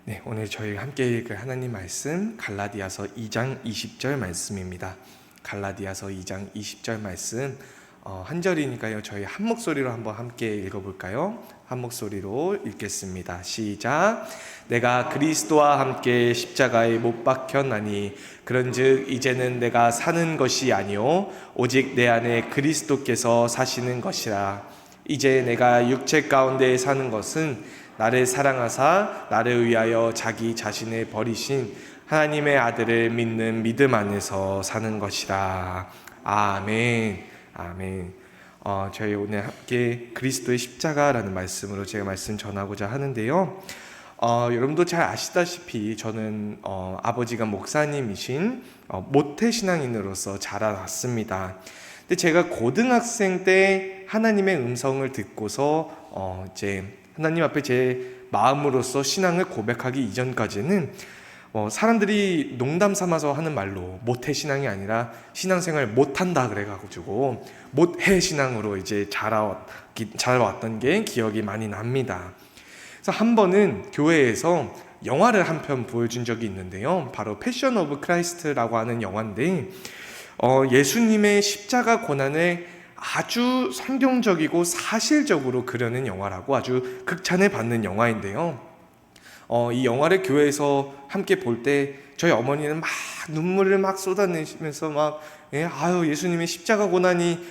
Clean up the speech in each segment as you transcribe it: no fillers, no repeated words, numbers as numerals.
네, 오늘 저희 함께 읽을 하나님 말씀 갈라디아서 2장 20절 말씀입니다. 갈라디아서 2장 20절 말씀 한 절이니까요. 저희 한 목소리로 한번 함께 읽어볼까요? 한 목소리로 읽겠습니다. 시작. 내가 그리스도와 함께 십자가에 못 박혔나니 그런즉 이제는 내가 사는 것이 아니요 오직 내 안에 그리스도께서 사시는 것이라. 이제 내가 육체 가운데 사는 것은 나를 사랑하사 나를 위하여 자기 자신을 버리신 하나님의 아들을 믿는 믿음 안에서 사는 것이라. 아멘. 아멘. 저희 오늘 함께 그리스도의 십자가라는 말씀으로 제가 말씀 전하고자 하는데요. 여러분도 잘 아시다시피 저는 아버지가 목사님이신 모태신앙인으로서 자라났습니다. 근데 제가 고등학생 때 하나님의 음성을 듣고서 이제 하나님 앞에 제 마음으로서 신앙을 고백하기 이전까지는 사람들이 농담 삼아서 하는 말로 모태신앙이 아니라 신앙생활 못한다 그래가지고 못해신앙으로 이제 자라왔던 게 기억이 많이 납니다. 그래서 한 번은 교회에서 영화를 한 편 보여준 적이 있는데요. 바로 패션 오브 크라이스트라고 하는 영화인데 예수님의 십자가 고난을 아주 성경적이고 사실적으로 그려낸 영화라고 아주 극찬을 받는 영화인데요. 이 영화를 교회에서 함께 볼 때 저희 어머니는 막 눈물을 막 쏟아내시면서 아유 예수님의 십자가 고난이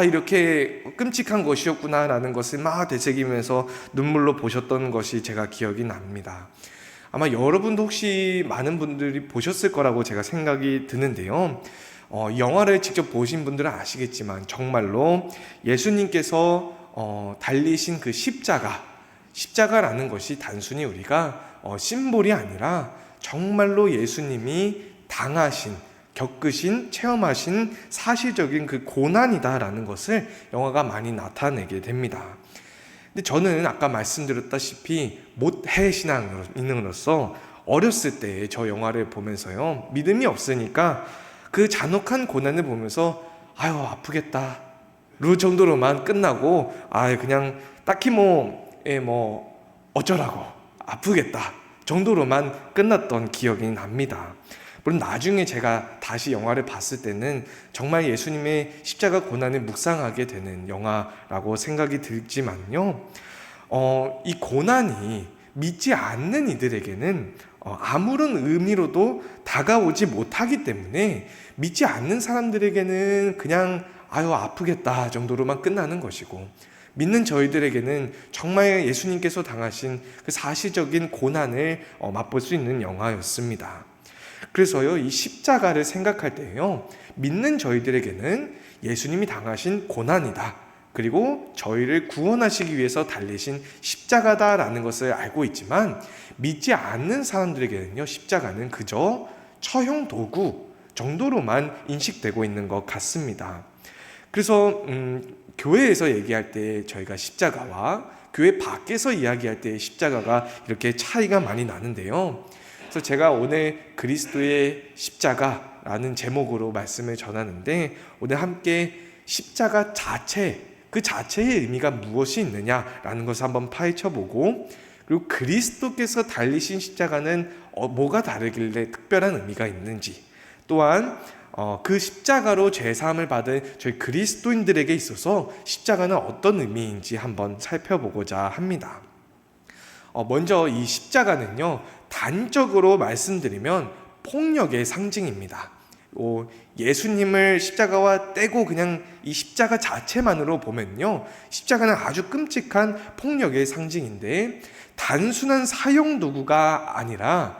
이렇게 끔찍한 것이었구나라는 것을 막 되새기면서 눈물로 보셨던 것이 제가 기억이 납니다. 아마 여러분도 혹시 많은 분들이 보셨을 거라고 제가 생각이 드는데요. 영화를 직접 보신 분들은 아시겠지만 정말로 예수님께서 달리신 그 십자가라는 것이 단순히 우리가 심볼이 아니라 정말로 예수님이 당하신, 겪으신, 체험하신 사실적인 그 고난이다라는 것을 영화가 많이 나타내게 됩니다. 근데 저는 아까 말씀드렸다시피 모태신앙인으로서 어렸을 때 저 영화를 보면서요, 믿음이 없으니까 그 잔혹한 고난을 보면서 아유 아프겠다 루 정도로만 끝나고 그냥 딱히 어쩌라고 아프겠다 정도로만 끝났던 기억이 납니다. 물론 나중에 제가 다시 영화를 봤을 때는 정말 예수님의 십자가 고난을 묵상하게 되는 영화라고 생각이 들지만요, 이 고난이 믿지 않는 이들에게는 아무런 의미로도 다가오지 못하기 때문에 믿지 않는 사람들에게는 그냥 아프겠다 정도로만 끝나는 것이고, 믿는 저희들에게는 정말 예수님께서 당하신 그 사실적인 고난을 맛볼 수 있는 영화였습니다. 그래서요, 이 십자가를 생각할 때요, 믿는 저희들에게는 예수님이 당하신 고난이다, 그리고 저희를 구원하시기 위해서 달리신 십자가다라는 것을 알고 있지만, 믿지 않는 사람들에게는요, 십자가는 그저 처형 도구 정도로만 인식되고 있는 것 같습니다. 그래서 교회에서 얘기할 때 저희가 십자가와 교회 밖에서 이야기할 때 십자가가 이렇게 차이가 많이 나는데요. 그래서 제가 오늘 그리스도의 십자가라는 제목으로 말씀을 전하는데, 오늘 함께 십자가 그 자체의 의미가 무엇이 있느냐라는 것을 한번 파헤쳐보고, 그리고 그리스도께서 달리신 십자가는 뭐가 다르길래 특별한 의미가 있는지, 또한 그 십자가로 죄사함을 받은 저희 그리스도인들에게 있어서 십자가는 어떤 의미인지 한번 살펴보고자 합니다. 먼저 이 십자가는요, 단적으로 말씀드리면 폭력의 상징입니다. 예수님을 십자가와 떼고 그냥 이 십자가 자체만으로 보면요, 십자가는 아주 끔찍한 폭력의 상징인데, 단순한 사형 도구가 아니라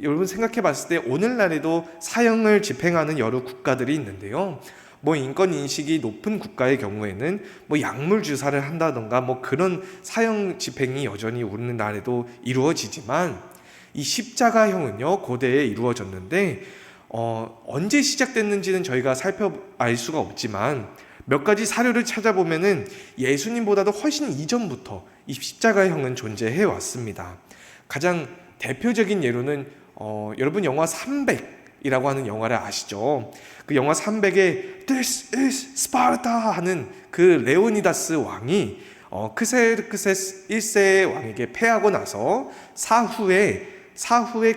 여러분 생각해 봤을 때 오늘날에도 사형을 집행하는 여러 국가들이 있는데요, 인권 인식이 높은 국가의 경우에는 약물 주사를 한다던가 그런 사형 집행이 여전히 우리나라에도 이루어지지만, 이 십자가형은요 고대에 이루어졌는데 언제 시작됐는지는 저희가 알 수가 없지만, 몇 가지 사료를 찾아보면은 예수님보다도 훨씬 이전부터 이 십자가형은 존재해 왔습니다. 가장 대표적인 예로는 여러분 영화 300이라고 하는 영화를 아시죠? 그 영화 300에 This is Sparta 하는 그 레오니다스 왕이 크세르크세스 1세 왕에게 패하고 나서 사후에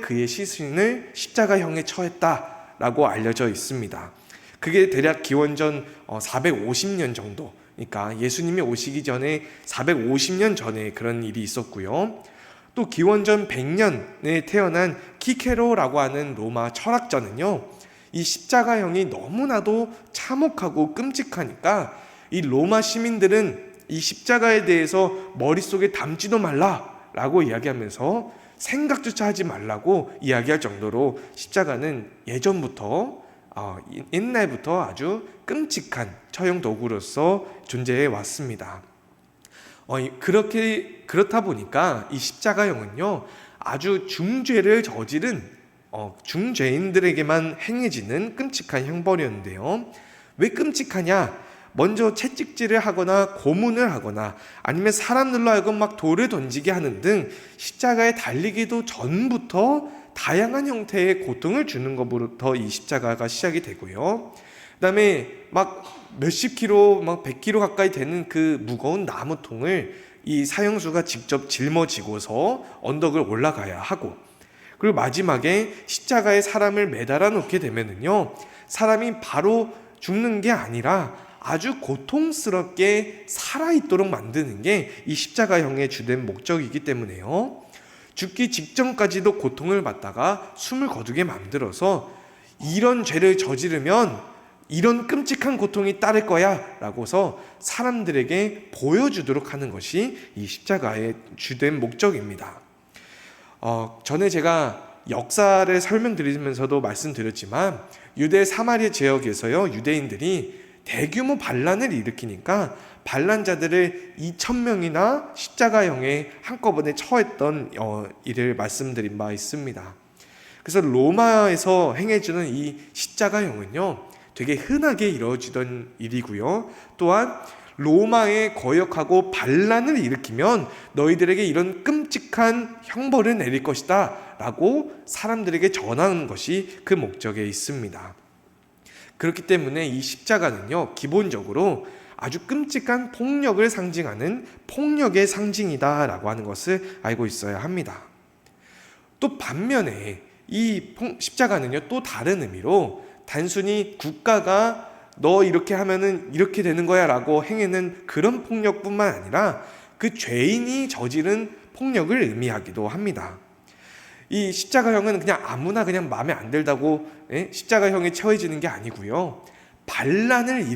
그의 시신을 십자가형에 처했다라고 알려져 있습니다. 그게 대략 기원전 450년 정도, 그러니까 예수님이 오시기 전에 450년 전에 그런 일이 있었고요. 또 기원전 100년에 태어난 키케로라고 하는 로마 철학자는요, 이 십자가형이 너무나도 참혹하고 끔찍하니까 이 로마 시민들은 이 십자가에 대해서 머릿속에 담지도 말라라고 이야기하면서 생각조차 하지 말라고 이야기할 정도로 십자가는 예전부터 옛날부터 아주 끔찍한 처형 도구로서 존재해 왔습니다. 그렇다 보니까 이 십자가형은요, 아주 중죄를 저지른 중죄인들에게만 행해지는 끔찍한 형벌이었는데요. 왜 끔찍하냐? 먼저 채찍질을 하거나 고문을 하거나 아니면 사람들로 하여금 막 돌을 던지게 하는 등 십자가에 달리기도 전부터 다양한 형태의 고통을 주는 것부터 이 십자가가 시작이 되고요. 그다음에 막 몇십 킬로, 막 100킬로 가까이 되는 그 무거운 나무통을 이 사형수가 직접 짊어지고서 언덕을 올라가야 하고, 그리고 마지막에 십자가에 사람을 매달아 놓게 되면은요, 사람이 바로 죽는 게 아니라 아주 고통스럽게 살아있도록 만드는 게 이 십자가형의 주된 목적이기 때문에요. 죽기 직전까지도 고통을 받다가 숨을 거두게 만들어서 이런 죄를 저지르면 이런 끔찍한 고통이 따를 거야 라고서 사람들에게 보여주도록 하는 것이 이 십자가의 주된 목적입니다. 전에 제가 역사를 설명드리면서도 말씀드렸지만 유대 사마리아 지역에서요, 유대인들이 대규모 반란을 일으키니까 반란자들을 2,000명이나 십자가형에 한꺼번에 처했던 일을 말씀드린 바 있습니다. 그래서 로마에서 행해지는 이 십자가형은요, 되게 흔하게 이루어지던 일이고요. 또한 로마에 거역하고 반란을 일으키면 너희들에게 이런 끔찍한 형벌을 내릴 것이다 라고 사람들에게 전하는 것이 그 목적에 있습니다. 그렇기 때문에 이 십자가는요, 기본적으로 아주 끔찍한 폭력을 상징하는 폭력의 상징이다 라고 하는 것을 알고 있어야 합니다. 또 반면에 이 십자가는요, 또 다른 의미로 단순히 국가가 너 이렇게 하면은 이렇게 되는 거야 라고 행하는 그런 폭력뿐만 아니라 그 죄인이 저지른 폭력을 의미하기도 합니다. 이 십자가형은 그냥 아무나 그냥 마음에 안 들다고 십자가형에 처해지는 게 아니고요, 반란을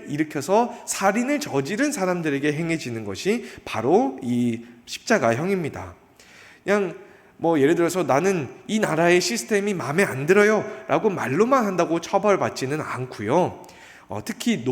일으켜서 살인을 저지른 사람들에게 행해지는 것이 바로 이 십자가형입니다. 그냥 예를 들어서 나는 이 나라의 시스템이 마음에 안 들어요 라고 말로만 한다고 처벌받지는 않고요. 특히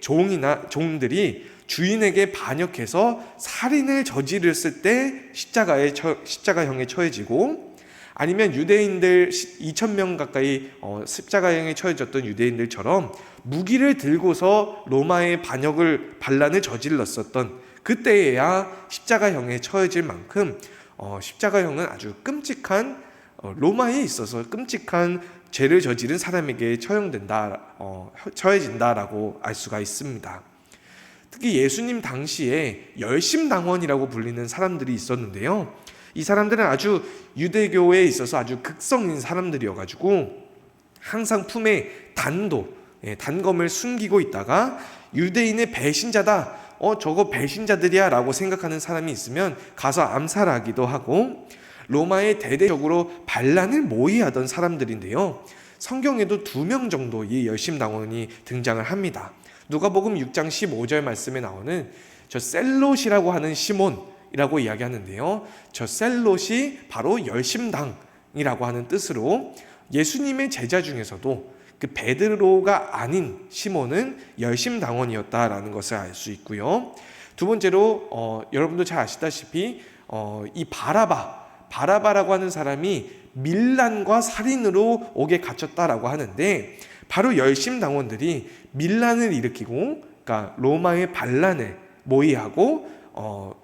종들이 주인에게 반역해서 살인을 저질렀을 때 십자가형에 처해지고, 아니면 유대인들 2,000명 가까이 십자가형에 처해졌던 유대인들처럼 무기를 들고서 로마의 반란을 저질렀었던 그때에야 십자가형에 처해질 만큼 십자가형은 아주 끔찍한, 로마에 있어서 끔찍한 죄를 저지른 사람에게 처해진다라고 알 수가 있습니다. 특히 예수님 당시에 열심당원이라고 불리는 사람들이 있었는데요, 이 사람들은 아주 유대교에 있어서 아주 극성인 사람들이어가지고 항상 품에 단검을 숨기고 있다가 유대인의 배신자다, 저거 배신자들이야 라고 생각하는 사람이 있으면 가서 암살하기도 하고, 로마에 대대적으로 반란을 모의하던 사람들인데요, 성경에도 2명 정도 이 열심당원이 등장을 합니다. 누가복음 6장 15절 말씀에 나오는 저 셀롯이라고 하는 시몬이라고 이야기하는데요, 저 셀롯이 바로 열심당이라고 하는 뜻으로 예수님의 제자 중에서도 그 베드로가 아닌 시몬은 열심당원이었다라는 것을 알 수 있고요. 두 번째로 여러분도 잘 아시다시피 이 바라바라고 하는 사람이 밀란과 살인으로 옥에 갇혔다라고 하는데, 바로 열심당원들이 밀란을 일으키고, 그러니까 로마의 반란을 모의하고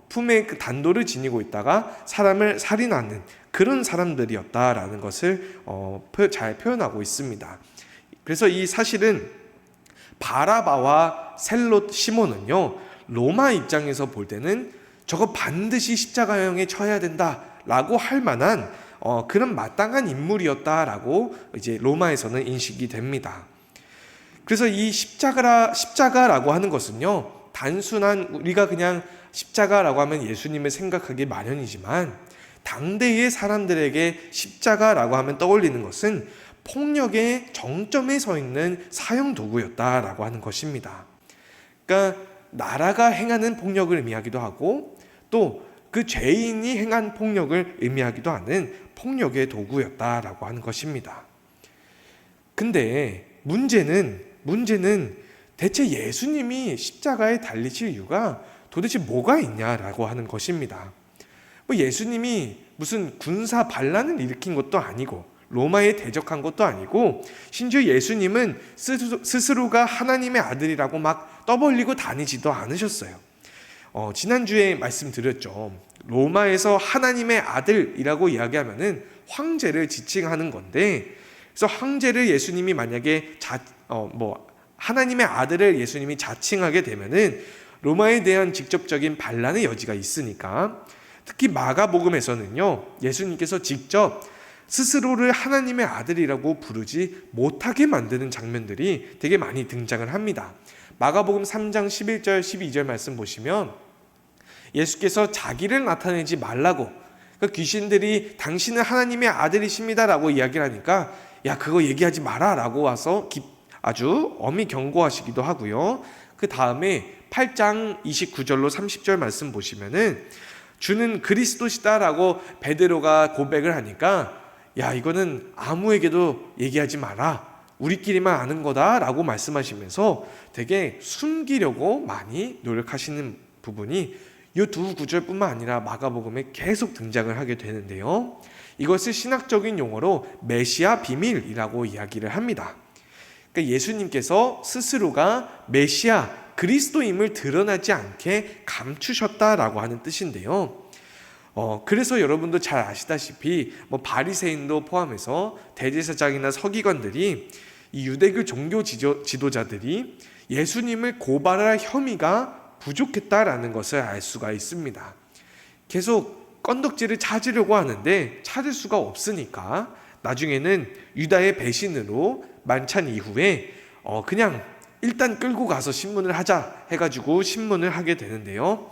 품에 그 단도를 지니고 있다가 사람을 살인하는 그런 사람들이었다라는 것을 잘 표현하고 있습니다. 그래서 이 사실은 바라바와 셀롯 시몬은요, 로마 입장에서 볼 때는 저거 반드시 십자가형에 쳐야 된다라고 할 만한 그런 마땅한 인물이었다라고 이제 로마에서는 인식이 됩니다. 그래서 이 십자가라고 하는 것은요, 단순한 우리가 그냥 십자가라고 하면 예수님을 생각하기 마련이지만 당대의 사람들에게 십자가라고 하면 떠올리는 것은 폭력의 정점에 서 있는 사형 도구였다라고 하는 것입니다. 그러니까 나라가 행하는 폭력을 의미하기도 하고 또 그 죄인이 행한 폭력을 의미하기도 하는 폭력의 도구였다라고 하는 것입니다. 근데 문제는 대체 예수님이 십자가에 달리실 이유가 도대체 뭐가 있냐라고 하는 것입니다. 예수님이 무슨 군사 반란을 일으킨 것도 아니고 로마에 대적한 것도 아니고 심지어 예수님은 스스로가 하나님의 아들이라고 막 떠벌리고 다니지도 않으셨어요. 지난주에 말씀드렸죠. 로마에서 하나님의 아들이라고 이야기하면은 황제를 지칭하는 건데, 그래서 황제를 예수님이 만약에 하나님의 아들을 예수님이 자칭하게 되면은 로마에 대한 직접적인 반란의 여지가 있으니까, 특히 마가복음에서는요, 예수님께서 직접 스스로를 하나님의 아들이라고 부르지 못하게 만드는 장면들이 되게 많이 등장을 합니다. 마가복음 3장 11절 12절 말씀 보시면 예수께서 자기를 나타내지 말라고, 그러니까 귀신들이 당신은 하나님의 아들이십니다 라고 이야기를 하니까 야 그거 얘기하지 마라 라고 와서 아주 엄히 경고하시기도 하고요. 그 다음에 8장 29절로 30절 말씀 보시면은 주는 그리스도시다 라고 베드로가 고백을 하니까 야 이거는 아무에게도 얘기하지 마라, 우리끼리만 아는 거다 라고 말씀하시면서 되게 숨기려고 많이 노력하시는 부분이 이 두 구절뿐만 아니라 마가복음에 계속 등장을 하게 되는데요, 이것을 신학적인 용어로 메시아 비밀이라고 이야기를 합니다. 그러니까 예수님께서 스스로가 메시아 그리스도임을 드러나지 않게 감추셨다라고 하는 뜻인데요, 그래서 여러분도 잘 아시다시피 바리새인도 포함해서 대제사장이나 서기관들이 이 유대교 종교 지도자들이 예수님을 고발할 혐의가 부족했다라는 것을 알 수가 있습니다. 계속 건덕지를 찾으려고 하는데 찾을 수가 없으니까 나중에는 유다의 배신으로 만찬 이후에 그냥 일단 끌고 가서 신문을 하자 해가지고 신문을 하게 되는데요,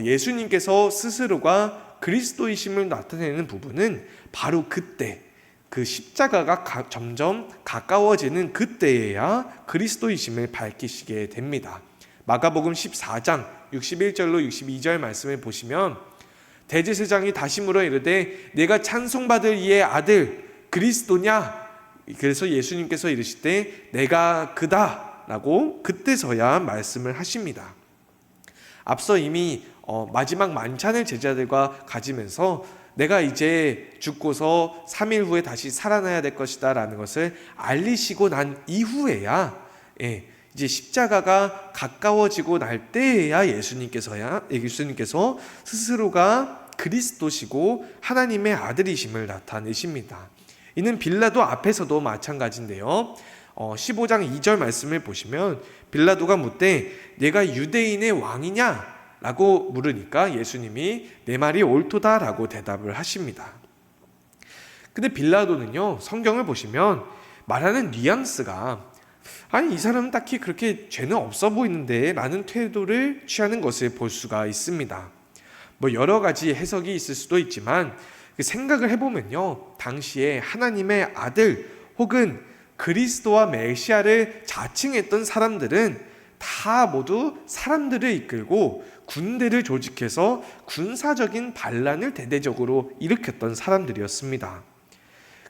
예수님께서 스스로가 그리스도이심을 나타내는 부분은 바로 그때, 그 십자가가 점점 가까워지는 그때에야 그리스도이심을 밝히시게 됩니다. 마가복음 14장 61절로 62절 말씀을 보시면 대제사장이 다시 물어 이르되 내가 찬송받을 이의 아들 그리스도냐? 그래서 예수님께서 이르시되 내가 그다 라고 그때서야 말씀을 하십니다. 앞서 이미 마지막 만찬을 제자들과 가지면서 내가 이제 죽고서 3일 후에 다시 살아나야 될 것이다 라는 것을 알리시고 난 이후에야 이제 십자가가 가까워지고 날 때에야 예수님께서 스스로가 그리스도시고 하나님의 아들이심을 나타내십니다. 이는 빌라도 앞에서도 마찬가지인데요, 15장 2절 말씀을 보시면 빌라도가 묻되 내가 유대인의 왕이냐? 라고 물으니까 예수님이 내 말이 옳도다 라고 대답을 하십니다. 근데 빌라도는요, 성경을 보시면 말하는 뉘앙스가 아니 이 사람은 딱히 그렇게 죄는 없어 보이는데 라는 태도를 취하는 것을 볼 수가 있습니다. 여러 가지 해석이 있을 수도 있지만 그 생각을 해보면요, 당시에 하나님의 아들 혹은 그리스도와 메시아를 자칭했던 사람들은 다 모두 사람들을 이끌고 군대를 조직해서 군사적인 반란을 대대적으로 일으켰던 사람들이었습니다.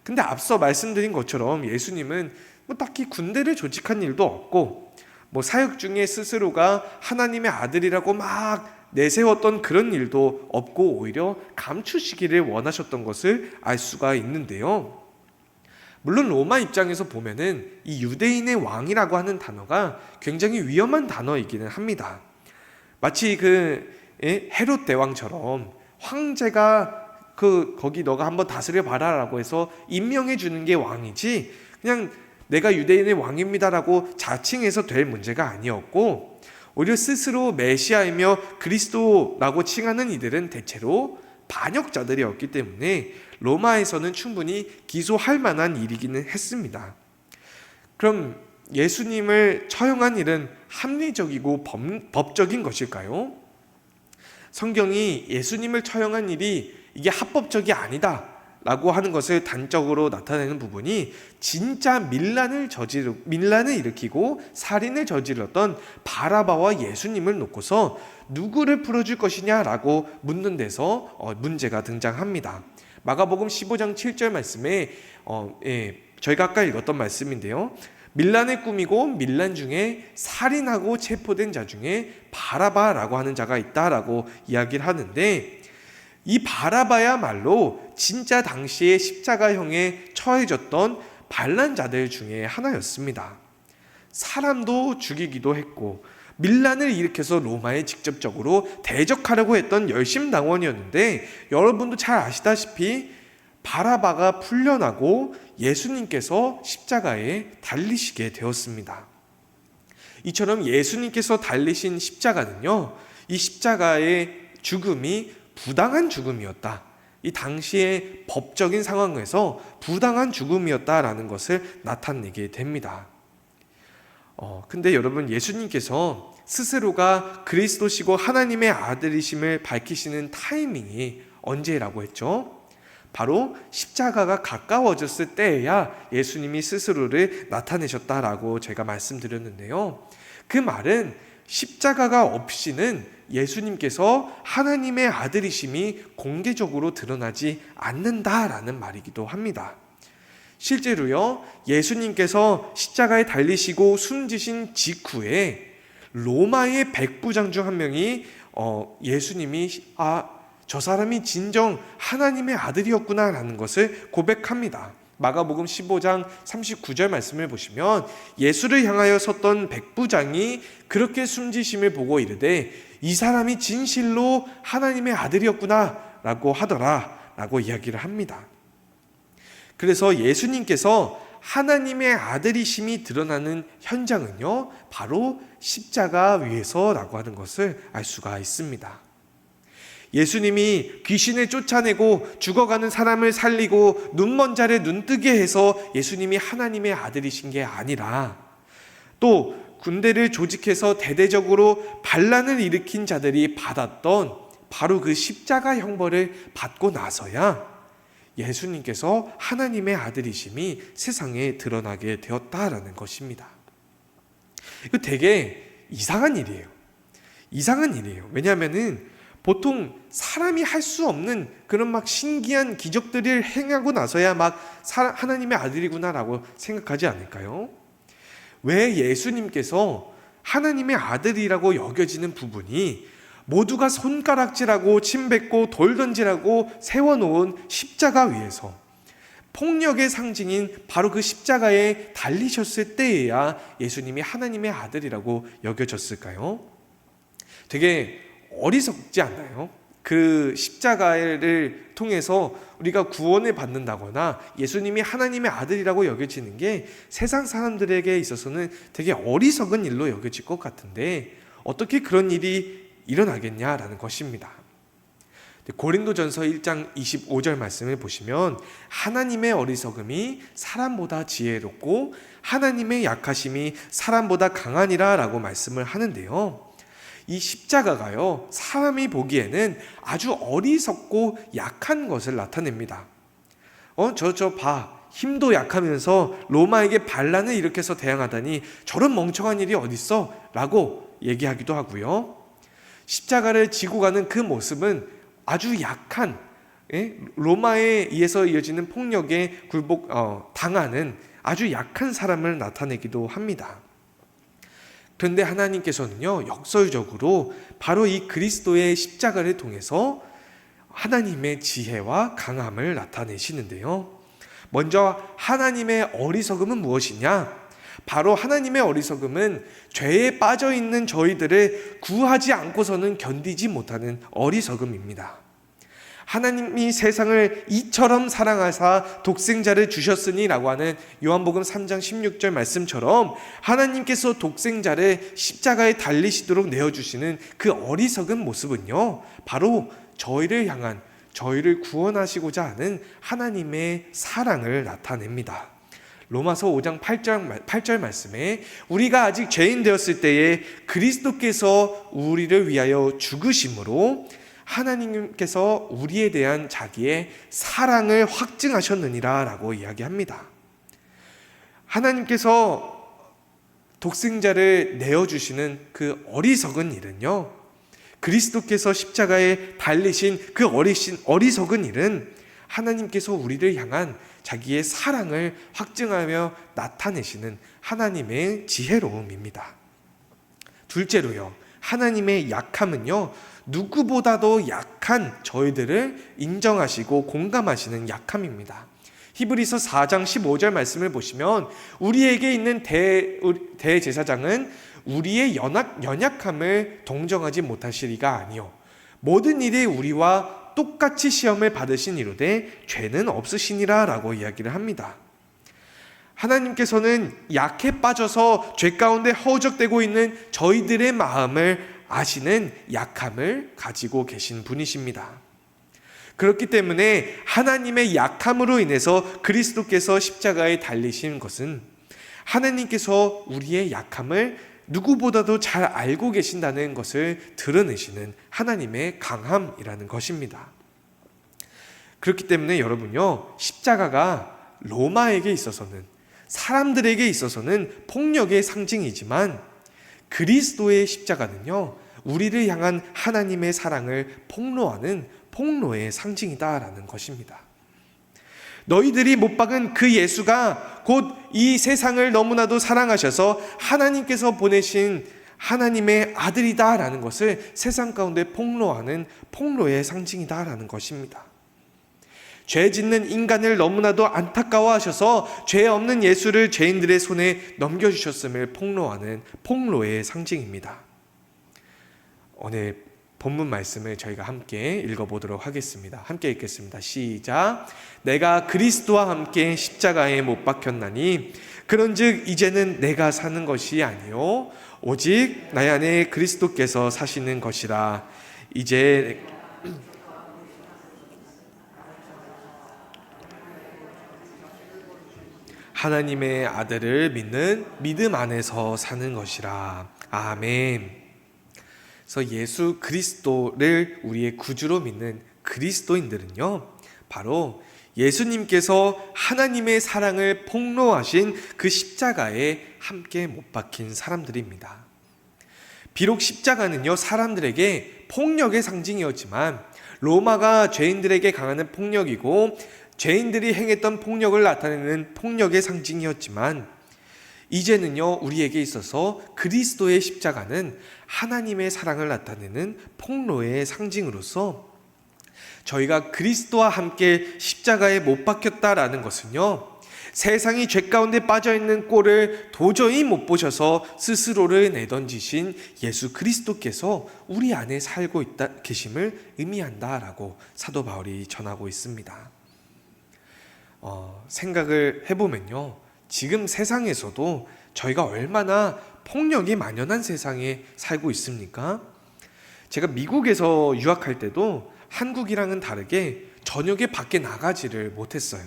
근데 앞서 말씀드린 것처럼 예수님은 딱히 군대를 조직한 일도 없고 사역 중에 스스로가 하나님의 아들이라고 막 내세웠던 그런 일도 없고 오히려 감추시기를 원하셨던 것을 알 수가 있는데요, 물론 로마 입장에서 보면은 이 유대인의 왕이라고 하는 단어가 굉장히 위험한 단어이기는 합니다. 마치 헤롯 대왕처럼 황제가 거기 너가 한번 다스려 봐라라고 해서 임명해 주는 게 왕이지 그냥 내가 유대인의 왕입니다라고 자칭해서 될 문제가 아니었고, 오히려 스스로 메시아이며 그리스도라고 칭하는 이들은 대체로 반역자들이었기 때문에 로마에서는 충분히 기소할 만한 일이기는 했습니다. 그럼 예수님을 처형한 일은 합리적이고 법적인 것일까요? 성경이 예수님을 처형한 일이 이게 합법적이 아니다 라고 하는 것을 단적으로 나타내는 부분이 진짜 밀란을 일으키고 살인을 저질렀던 바라바와 예수님을 놓고서 누구를 풀어줄 것이냐라고 묻는 데서 문제가 등장합니다. 마가복음 15장 7절 말씀에 저희가 아까 읽었던 말씀인데요. 밀란을 꾸미고 밀란 중에 살인하고 체포된 자 중에 바라바라고 하는 자가 있다라고 이야기를 하는데, 이 바라바야말로 진짜 당시에 십자가형에 처해졌던 반란자들 중에 하나였습니다. 사람도 죽이기도 했고 밀란을 일으켜서 로마에 직접적으로 대적하려고 했던 열심당원이었는데, 여러분도 잘 아시다시피 바라바가 풀려나고 예수님께서 십자가에 달리시게 되었습니다. 이처럼 예수님께서 달리신 십자가는요, 이 십자가의 죽음이 부당한 죽음이었다, 이 당시의 법적인 상황에서 부당한 죽음이었다라는 것을 나타내게 됩니다. 근데 여러분, 예수님께서 스스로가 그리스도시고 하나님의 아들이심을 밝히시는 타이밍이 언제라고 했죠? 바로 십자가가 가까워졌을 때에야 예수님이 스스로를 나타내셨다라고 제가 말씀드렸는데요. 그 말은 십자가가 없이는 예수님께서 하나님의 아들이심이 공개적으로 드러나지 않는다라는 말이기도 합니다. 실제로요, 예수님께서 십자가에 달리시고 숨지신 직후에 로마의 백부장 중 한 명이 예수님이 저 사람이 진정 하나님의 아들이었구나 라는 것을 고백합니다. 마가복음 15장 39절 말씀을 보시면 예수를 향하여 섰던 백부장이 그렇게 숨지심을 보고 이르되 이 사람이 진실로 하나님의 아들이었구나 라고 하더라 라고 이야기를 합니다. 그래서 예수님께서 하나님의 아들이심이 드러나는 현장은요, 바로 십자가 위에서라고 하는 것을 알 수가 있습니다. 예수님이 귀신을 쫓아내고 죽어가는 사람을 살리고 눈먼 자를 눈뜨게 해서 예수님이 하나님의 아들이신 게 아니라, 또 군대를 조직해서 대대적으로 반란을 일으킨 자들이 받았던 바로 그 십자가 형벌을 받고 나서야 예수님께서 하나님의 아들이심이 세상에 드러나게 되었다라는 것입니다. 이거 되게 이상한 일이에요. 왜냐하면은 보통 사람이 할 수 없는 그런 막 신기한 기적들을 행하고 나서야 막 하나님의 아들이구나라고 생각하지 않을까요? 왜 예수님께서 하나님의 아들이라고 여겨지는 부분이 모두가 손가락질하고 침뱉고 돌 던지라고 세워놓은 십자가 위에서 폭력의 상징인 바로 그 십자가에 달리셨을 때에야 예수님이 하나님의 아들이라고 여겨졌을까요? 되게 어리석지 않나요? 그 십자가를 통해서 우리가 구원을 받는다거나 예수님이 하나님의 아들이라고 여겨지는 게 세상 사람들에게 있어서는 되게 어리석은 일로 여겨질 것 같은데 어떻게 그런 일이 일어나겠냐라는 것입니다. 고린도전서 1장 25절 말씀을 보시면 하나님의 어리석음이 사람보다 지혜롭고 하나님의 약하심이 사람보다 강하니라 라고 말씀을 하는데요, 이 십자가가요, 사람이 보기에는 아주 어리석고 약한 것을 나타냅니다. 저 봐, 힘도 약하면서 로마에게 반란을 일으켜서 대항하다니 저런 멍청한 일이 어딨어? 라고 얘기하기도 하고요, 십자가를 지고 가는 그 모습은 아주 약한, 로마에 의해서 이어지는 폭력에 당하는 아주 약한 사람을 나타내기도 합니다. 그런데 하나님께서는요, 역설적으로 바로 이 그리스도의 십자가를 통해서 하나님의 지혜와 강함을 나타내시는데요, 먼저 하나님의 어리석음은 무엇이냐? 바로 하나님의 어리석음은 죄에 빠져있는 저희들을 구하지 않고서는 견디지 못하는 어리석음입니다. 하나님이 세상을 이처럼 사랑하사 독생자를 주셨으니 라고 하는 요한복음 3장 16절 말씀처럼 하나님께서 독생자를 십자가에 달리시도록 내어주시는 그 어리석은 모습은요, 바로 저희를 향한, 저희를 구원하시고자 하는 하나님의 사랑을 나타냅니다. 로마서 5장 8절 말씀에 우리가 아직 죄인 되었을 때에 그리스도께서 우리를 위하여 죽으심으로 하나님께서 우리에 대한 자기의 사랑을 확증하셨느니라 라고 이야기합니다. 하나님께서 독생자를 내어주시는 그 어리석은 일은요, 그리스도께서 십자가에 달리신 그 어리석은 일은 하나님께서 우리를 향한 자기의 사랑을 확증하며 나타내시는 하나님의 지혜로움입니다. 둘째로요, 하나님의 약함은요, 누구보다도 약한 저희들을 인정하시고 공감하시는 약함입니다. 히브리서 4장 15절 말씀을 보시면 우리에게 있는 대제사장은 우리의 연약함을 동정하지 못하시리가 아니요 모든 일에 우리와 똑같이 시험을 받으신 이로되 죄는 없으시니라 라고 이야기를 합니다. 하나님께서는 약해 빠져서 죄 가운데 허우적대고 있는 저희들의 마음을 아시는 약함을 가지고 계신 분이십니다. 그렇기 때문에 하나님의 약함으로 인해서 그리스도께서 십자가에 달리신 것은 하나님께서 우리의 약함을 누구보다도 잘 알고 계신다는 것을 드러내시는 하나님의 강함이라는 것입니다. 그렇기 때문에 여러분요, 십자가가 로마에게 있어서는, 사람들에게 있어서는 폭력의 상징이지만 그리스도의 십자가는요, 우리를 향한 하나님의 사랑을 폭로하는 폭로의 상징이다라는 것입니다. 너희들이 못 박은 그 예수가 곧 이 세상을 너무나도 사랑하셔서 하나님께서 보내신 하나님의 아들이다라는 것을 세상 가운데 폭로하는 폭로의 상징이다라는 것입니다. 죄 짓는 인간을 너무나도 안타까워하셔서 죄 없는 예수를 죄인들의 손에 넘겨주셨음을 폭로하는 폭로의 상징입니다. 오늘 본문 말씀을 저희가 함께 읽어보도록 하겠습니다. 함께 읽겠습니다. 시작. 내가 그리스도와 함께 십자가에 못 박혔나니 그런즉 이제는 내가 사는 것이 아니요 오직 나의 안에 그리스도께서 사시는 것이라. 이제 하나님의 아들을 믿는 믿음 안에서 사는 것이라. 아멘. 그래서 예수 그리스도를 우리의 구주로 믿는 그리스도인들은요, 바로 예수님께서 하나님의 사랑을 폭로하신 그 십자가에 함께 못 박힌 사람들입니다. 비록 십자가는요, 사람들에게 폭력의 상징이었지만 로마가 죄인들에게 강하는 폭력이고 죄인들이 행했던 폭력을 나타내는 폭력의 상징이었지만 이제는요, 우리에게 있어서 그리스도의 십자가는 하나님의 사랑을 나타내는 폭로의 상징으로서 저희가 그리스도와 함께 십자가에 못 박혔다라는 것은요, 세상이 죄 가운데 빠져있는 꼴을 도저히 못 보셔서 스스로를 내던지신 예수 그리스도께서 우리 안에 살고 계심을 의미한다라고 사도 바울이 전하고 있습니다. 생각을 해보면요, 지금 세상에서도 저희가 얼마나 폭력이 만연한 세상에 살고 있습니까? 제가 미국에서 유학할 때도 한국이랑은 다르게 저녁에 밖에 나가지를 못했어요.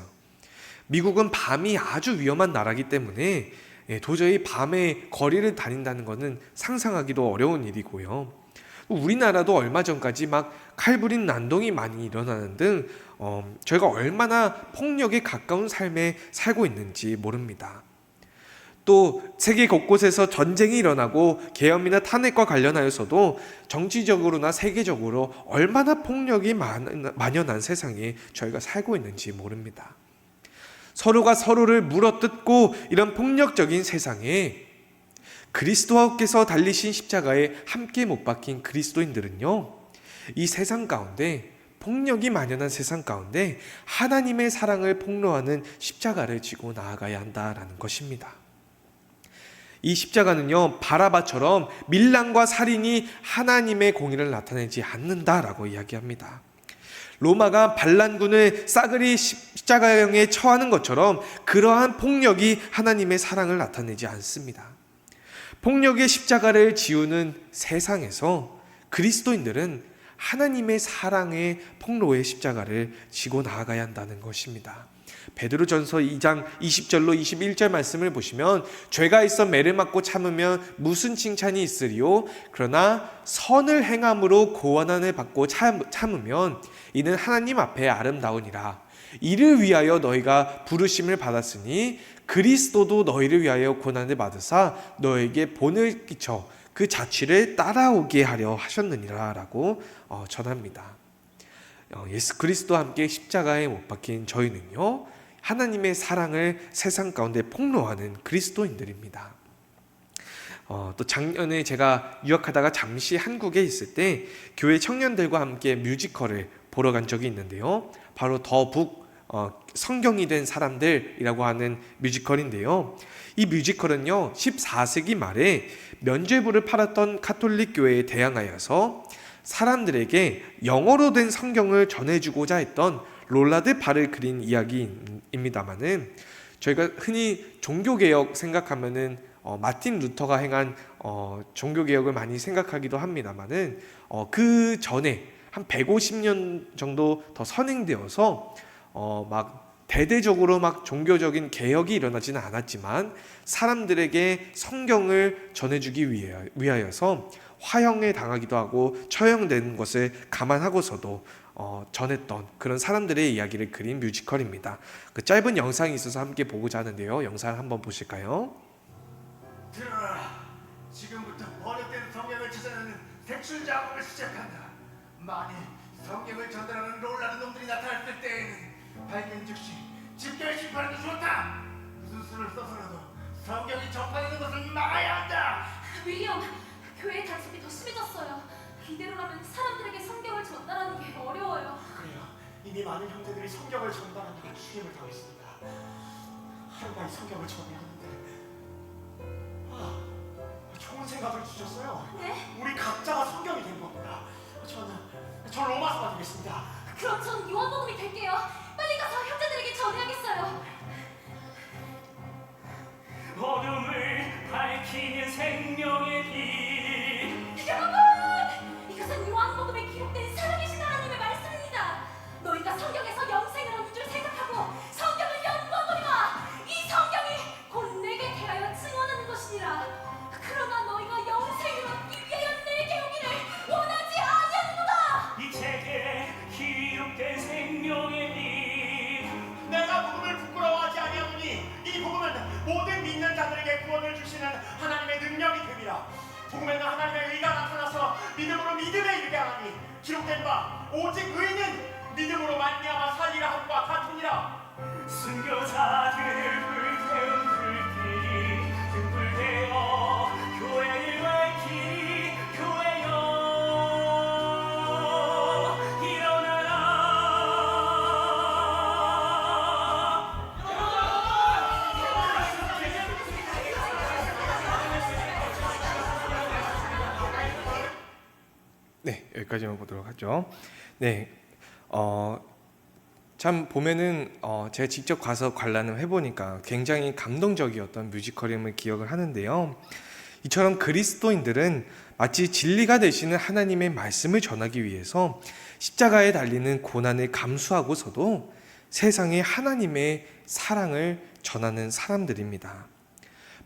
미국은 밤이 아주 위험한 나라이기 때문에 도저히 밤에 거리를 다닌다는 것은 상상하기도 어려운 일이고요. 우리나라도 얼마 전까지 막 칼부림 난동이 많이 일어나는 등 저희가 얼마나 폭력에 가까운 삶에 살고 있는지 모릅니다. 또 세계 곳곳에서 전쟁이 일어나고 계엄이나 탄핵과 관련하여서도 정치적으로나 세계적으로 얼마나 폭력이 만연한 세상에 저희가 살고 있는지 모릅니다. 서로가 서로를 물어뜯고 이런 폭력적인 세상에 그리스도께서 달리신 십자가에 함께 못 박힌 그리스도인들은요, 이 세상 가운데, 폭력이 만연한 세상 가운데 하나님의 사랑을 폭로하는 십자가를 지고 나아가야 한다라는 것입니다. 이 십자가는요, 바라바처럼 밀란과 살인이 하나님의 공의를 나타내지 않는다라고 이야기합니다. 로마가 반란군을 싸그리 십자가형에 처하는 것처럼 그러한 폭력이 하나님의 사랑을 나타내지 않습니다. 폭력의 십자가를 지우는 세상에서 그리스도인들은 하나님의 사랑의 폭로의 십자가를 지고 나아가야 한다는 것입니다. 베드로전서 2장 20절로 21절 말씀을 보시면 죄가 있어 매를 맞고 참으면 무슨 칭찬이 있으리요? 그러나 선을 행함으로 고난을 받고 참으면 이는 하나님 앞에 아름다우니라. 이를 위하여 너희가 부르심을 받았으니 그리스도도 너희를 위하여 고난을 받으사 너에게 본을 끼쳐 그 자취를 따라오게 하려 하셨느니라 라고 전합니다. 예수 그리스도와 함께 십자가에 못 박힌 저희는요, 하나님의 사랑을 세상 가운데 폭로하는 그리스도인들입니다. 또 작년에 제가 유학하다가 잠시 한국에 있을 때 교회 청년들과 함께 뮤지컬을 보러 간 적이 있는데요. 바로 더 북 성경이 된 사람들이라고 하는 뮤지컬인데요. 이 뮤지컬은요, 14세기 말에 면죄부를 팔았던 카톨릭 교회에 대항하여서 사람들에게 영어로 된 성경을 전해주고자 했던 롤라드 발을 그린 이야기입니다만은, 저희가 흔히 종교개혁 생각하면은 마틴 루터가 행한 종교개혁을 많이 생각하기도 합니다만은, 그 전에 한 150년 정도 더 선행되어서 막 대대적으로 막 종교적인 개혁이 일어나지는 않았지만 사람들에게 성경을 전해주기 위하여서 화형에 당하기도 하고 처형되는 것을 감안하고서도 전했던 그런 사람들의 이야기를 그린 뮤지컬입니다. 그 짧은 영상이 있어서 함께 보고자 하는데요. 영상 한번 보실까요? 들어라. 지금부터 번역된 성경을 찾아내는 색출 작업을 시작한다. 만일 성경을 전달하는 롤라드 놈들이 나타났을 때에는 발견 즉시 집결 심판하는 좋다. 무슨 수를 써서라도 성경이 전파되는 것을 막아야 한다. 윌리엄, 교회의 단속이 더 심해졌어요. 이대로라면 사람들에게 성경을 전달하는 게 어려워요. 그래요. 이미 많은 형제들이 성경을 전달하다가 죽임을 당했습니다. 하루가 이 성경을 전해하는데 좋은 생각을 주셨어요. 네? 우리 각자가 성경이 된 겁니다. 전 로마서 받겠습니다. 그럼 전 요한복음이 될게요. 빨리 가서 형제들에게 전해야겠어요. 어둠을 밝히는 생명의 빛. 여러분! 이것은 요한복음에 기록된 살아계신 하나님의 말씀입니다. 너희가 성경에서 영생을 얻는 줄 생각하고 성경을 연구하거니와 이 성경이 곧 내게 대하여 증언하는 것이니라. 그러나 너희가 영생을 얻기 위하여 내게 오기를 원하지 아니하는도다. 이 책에 기록된 생명의 빛. 내가 복음을 부끄러워하지 아니하노니 이 복음은 모든 믿는 자들에게 구원을 주시는 하나님의 능력이 됨이라. 복음에는 하나님의 의가 나타나서 믿음으로 믿음에 이르게 하니 기록된 바 오직 의는 믿음으로 말미암아 살리라 함과 같으니라. 순교자들을 불태운 불길이 등불되어 교회를 밝히니 교회여 일어나라. 네, 여기까지만 보도록 하죠. 네, 참 보면은 제가 직접 가서 관람을 해보니까 굉장히 감동적이었던 뮤지컬임을 기억을 하는데요. 이처럼 그리스도인들은 마치 진리가 되시는 하나님의 말씀을 전하기 위해서 십자가에 달리는 고난을 감수하고서도 세상에 하나님의 사랑을 전하는 사람들입니다.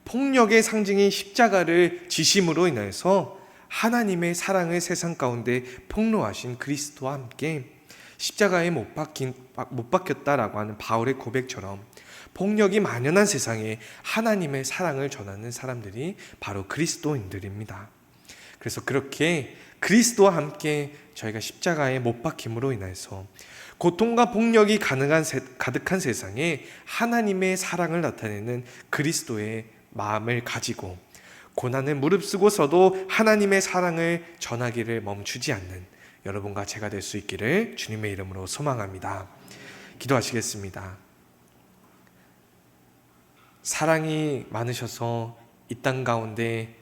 폭력의 상징인 십자가를 지심으로 인해서 하나님의 사랑을 세상 가운데 폭로하신 그리스도와 함께 십자가에 못 박혔다라고 하는 바울의 고백처럼 폭력이 만연한 세상에 하나님의 사랑을 전하는 사람들이 바로 그리스도인들입니다. 그래서 그렇게 그리스도와 함께 저희가 십자가에 못 박힘으로 인해서 고통과 폭력이 가득한 세상에 하나님의 사랑을 나타내는 그리스도의 마음을 가지고 고난을 무릅쓰고서도 하나님의 사랑을 전하기를 멈추지 않는 여러분과 제가 될 수 있기를 주님의 이름으로 소망합니다. 기도하시겠습니다. 사랑이 많으셔서 이 땅 가운데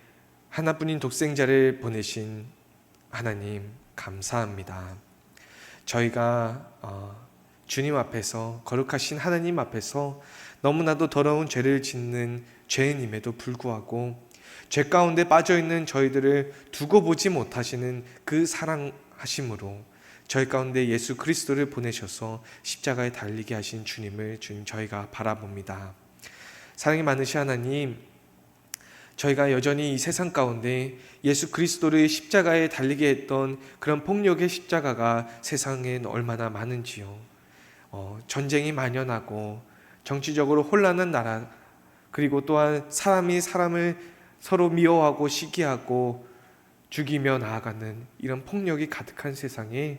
하나뿐인 독생자를 보내신 하나님 감사합니다. 저희가 주님 앞에서, 거룩하신 하나님 앞에서 너무나도 더러운 죄를 짓는 죄인임에도 불구하고 죄 가운데 빠져있는 저희들을 두고 보지 못하시는 그 사랑하심으로 저희 가운데 예수 그리스도를 보내셔서 십자가에 달리게 하신 주님 저희가 바라봅니다. 사랑이 많으신 하나님, 저희가 여전히 이 세상 가운데 예수 그리스도를 십자가에 달리게 했던 그런 폭력의 십자가가 세상엔 얼마나 많은지요. 전쟁이 만연하고 정치적으로 혼란한 나라, 그리고 또한 사람이 사람을 서로 미워하고 시기하고 죽이며 나아가는 이런 폭력이 가득한 세상에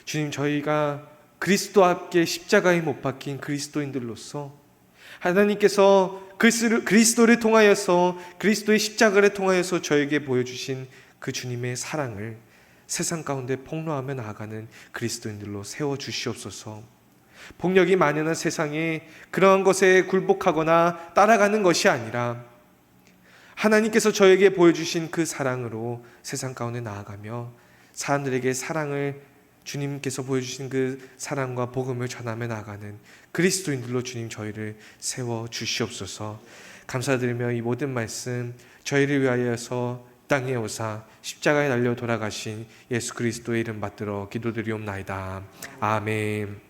주님, 저희가 그리스도 앞에 십자가에 못 박힌 그리스도인들로서 하나님께서 그리스도를 통하여서, 그리스도의 십자가를 통하여서 저에게 보여주신 그 주님의 사랑을 세상 가운데 폭로하며 나아가는 그리스도인들로 세워주시옵소서. 폭력이 만연한 세상에 그러한 것에 굴복하거나 따라가는 것이 아니라 하나님께서 저에게 보여주신 그 사랑으로 세상 가운데 나아가며 사람들에게 주님께서 보여주신 그 사랑과 복음을 전하며 나아가는 그리스도인들로 주님 저희를 세워주시옵소서. 감사드리며 이 모든 말씀 저희를 위하여서 땅에 오사 십자가에 달려 돌아가신 예수 그리스도의 이름 받들어 기도드리옵나이다. 아멘.